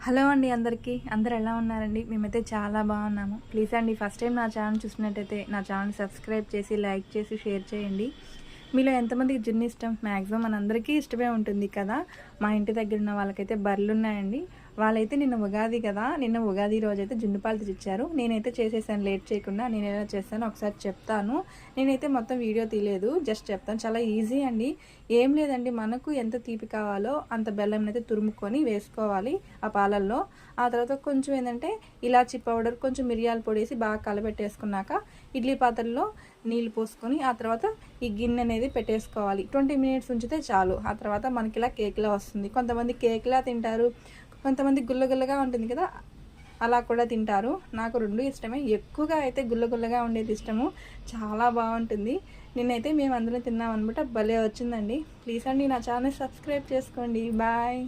Hello అండి అందరికీ. అందరూ ఎలా ఉన్నారండి? మేమైతే చాలా బాగున్నాము. ప్లీజ్ అండి ఫస్ట్ టైం నా ఛానల్ చూసినట్టయితే నా ఛానల్ సబ్స్క్రైబ్ చేసి, లైక్ చేసి, షేర్ చేయండి. మీలో ఎంతమందికి జున్ను ఇష్టం? మ్యాక్సిమం మనందరికీ ఇష్టమే ఉంటుంది కదా. మా ఇంటి దగ్గర ఉన్న వాళ్ళకైతే బర్రెలున్నాయండి. వాళ్ళైతే నిన్న ఉగాది కదా, నిన్న ఉగాది రోజైతే జున్ను పాలు తెచ్చిచ్చారు. నేనైతే చేసేసాను లేట్ చేయకుండా. నేను ఎలా చేస్తానో ఒకసారి చెప్తాను. నేనైతే మొత్తం వీడియో తీయలేదు, జస్ట్ చెప్తాను. చాలా ఈజీ అండి. ఏం లేదండి, మనకు ఎంత తీపి కావాలో అంత బెల్లం అయితే తురుముకొని వేసుకోవాలి ఆ పాలల్లో. ఆ తర్వాత కొంచెం ఏంటంటే ఇలాచీ పౌడర్, కొంచెం మిరియాల పొడి వేసి బాగా కలబెట్టేసుకున్నాక ఇడ్లీ పాత్రలో నీళ్ళు పోసుకొని ఆ తర్వాత ఈ గిన్నె అనేది పెట్టేసుకోవాలి. 20 మినిట్స్ ఉంచితే చాలు. ఆ తర్వాత మనకి ఇలా కేక్లా వస్తుంది. కొంతమంది కేక్లా తింటారు, కొంతమంది గుల్లగుల్లగా ఉంటుంది కదా, అలా కూడా తింటారు. నాకు రెండు ఇష్టమే. ఎక్కువగా అయితే గుల్లగుల్లగా ఉండేది ఇష్టము. చాలా బాగుంటుంది. నిన్నైతే మేము అందులో తిన్నాం అనమాట. భలే వచ్చిందండి. ప్లీజ్ అండి నా ఛానల్ సబ్స్క్రైబ్ చేసుకోండి. బాయ్.